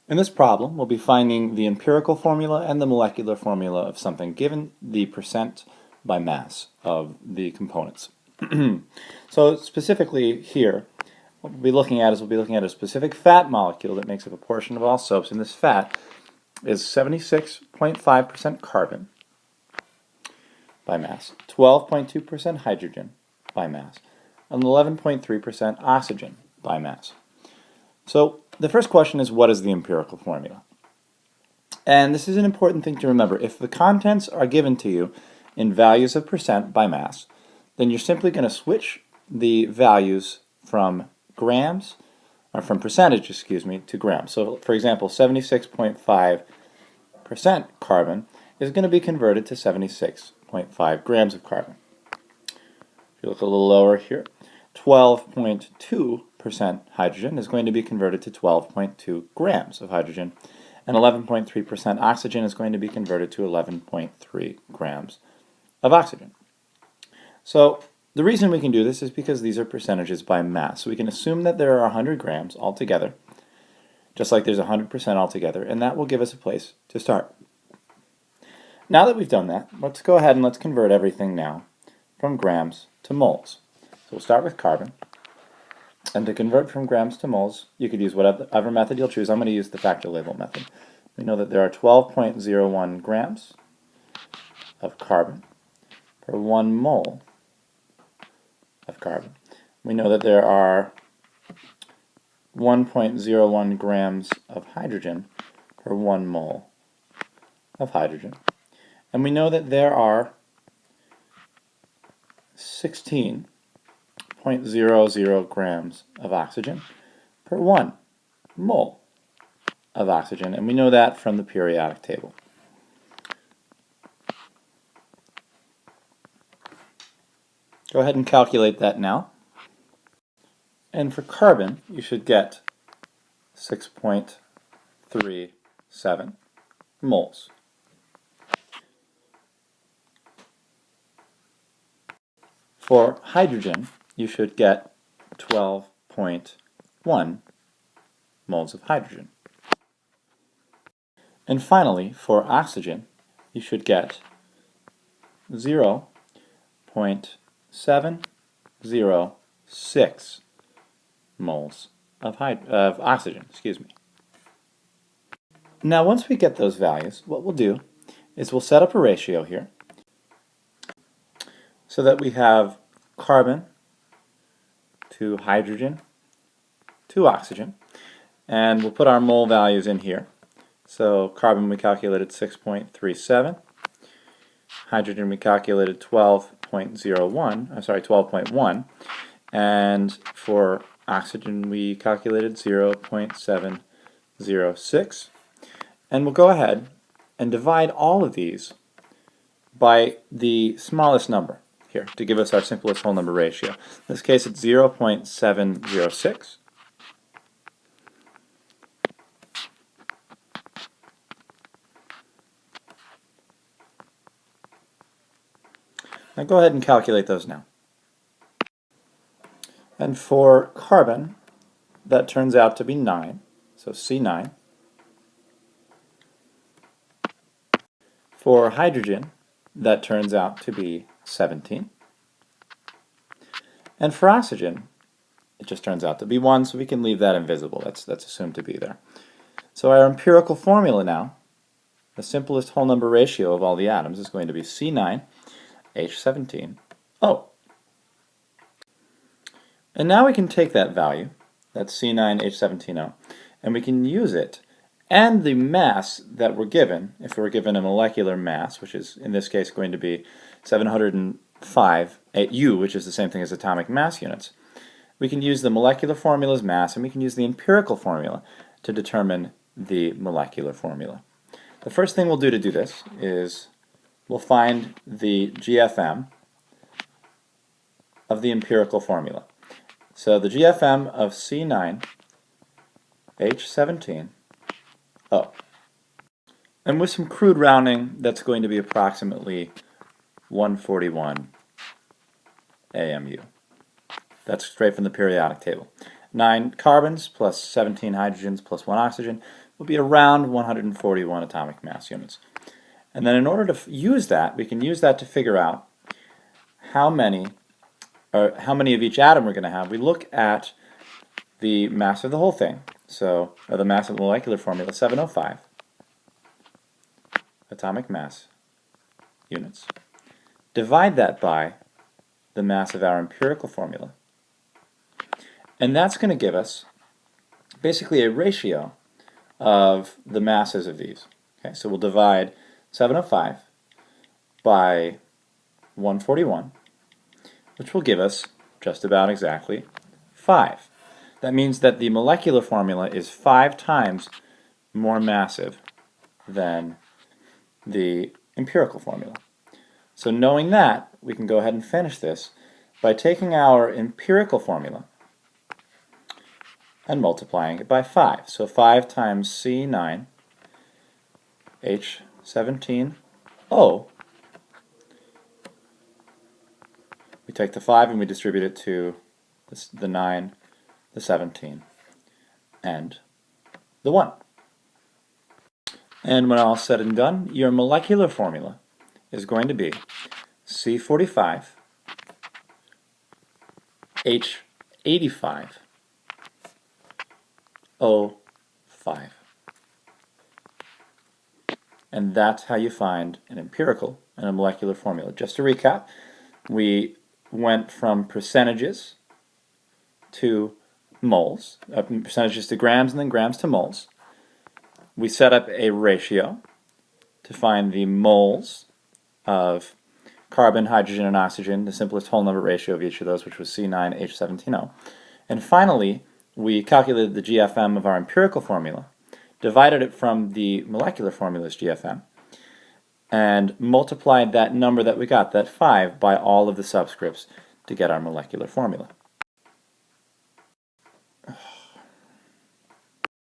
In this problem, we'll be finding the empirical formula and the molecular formula of something given the percent by mass of the components. So specifically here, what we'll be looking at a specific fat molecule that makes up a portion of all soaps, and this fat is 76.5% carbon by mass, 12.2% hydrogen by mass, and 11.3% oxygen by mass. So the first question is, what is the empirical formula? And this is an important thing to remember. If the contents are given to you in values of percent by mass, then you're simply going to switch the values from grams, or from percentage, to grams. So for example, 76.5% carbon is going to be converted to 76.5 grams of carbon. If you look a little lower here, 12.2% hydrogen is going to be converted to 12.2 grams of hydrogen, and 11.3% oxygen is going to be converted to 11.3 grams of oxygen. So the reason we can do this is because these are percentages by mass. So we can assume that there are 100 grams altogether, just like there's 100% altogether, and that will give us a place to start. Now that we've done that, let's go ahead and let's convert everything now from grams to moles. So we'll start with carbon. And to convert from grams to moles, you could use whatever method you'll choose. I'm going to use the factor label method. We know that there are 12.01 grams of carbon per 1 mole of carbon. We know that there are 1.01 grams of hydrogen per 1 mole of hydrogen. And we know that there are 16.00 grams of oxygen per 1 mole of oxygen, and we know that from the periodic table. Go ahead and calculate that now. And for carbon, you should get 6.37 moles. For hydrogen, you should get 12.1 moles of hydrogen. And finally, for oxygen, you should get 0.706 moles of oxygen. Now, once we get those values, what we'll do is we'll set up a ratio here so that we have carbon to hydrogen to oxygen, and we'll put our mole values in here. So carbon we calculated 6.37, hydrogen we calculated 12.1, and for oxygen we calculated 0.706. And we'll go ahead and divide all of these by the smallest number here to give us our simplest whole number ratio. In this case it's 0.706. Now go ahead and calculate those now. And for carbon, that turns out to be 9, so C9. For hydrogen, that turns out to be 17. And for oxygen, it just turns out to be 1, so we can leave that invisible. That's assumed to be there. So our empirical formula now, the simplest whole number ratio of all the atoms, is going to be C9H17O. And now we can take that value, that's C9H17O, and we can use it and the mass that we're given, if we're given a molecular mass, which is in this case going to be 705 U, which is the same thing as atomic mass units. We can use the molecular formula's mass, and we can use the empirical formula to determine the molecular formula. The first thing we'll do to do this is we'll find the GFM of the empirical formula. So the GFM of C9H17O. And with some crude rounding, that's going to be approximately 141 AMU. That's straight from the periodic table. 9 carbons plus 17 hydrogens plus 1 oxygen will be around 141 atomic mass units. And then in order to use that, we can use that to figure out how many of each atom we're going to have. We look at the mass of the whole thing, so the mass of the molecular formula, 705 atomic mass units. Divide that by the mass of our empirical formula, and that's going to give us basically a ratio of the masses of these. Okay, so we'll divide 705 by 141, which will give us just about exactly 5. That means that the molecular formula is 5 times more massive than the empirical formula. So knowing that, we can go ahead and finish this by taking our empirical formula and multiplying it by 5. So 5 times C9 H17O. We take the 5 and we distribute it to the 9, the 17, and the 1. And when all said and done, your molecular formula is going to be C45 H85 O5. And that's how you find an empirical and a molecular formula. Just to recap, we went from percentages to moles, percentages to grams and then grams to moles. We set up a ratio to find the moles of carbon, hydrogen, and oxygen, the simplest whole number ratio of each of those, which was C9H17O. And finally, we calculated the GFM of our empirical formula, divided it from the molecular formula's GFM, and multiplied that number that we got, that 5, by all of the subscripts to get our molecular formula.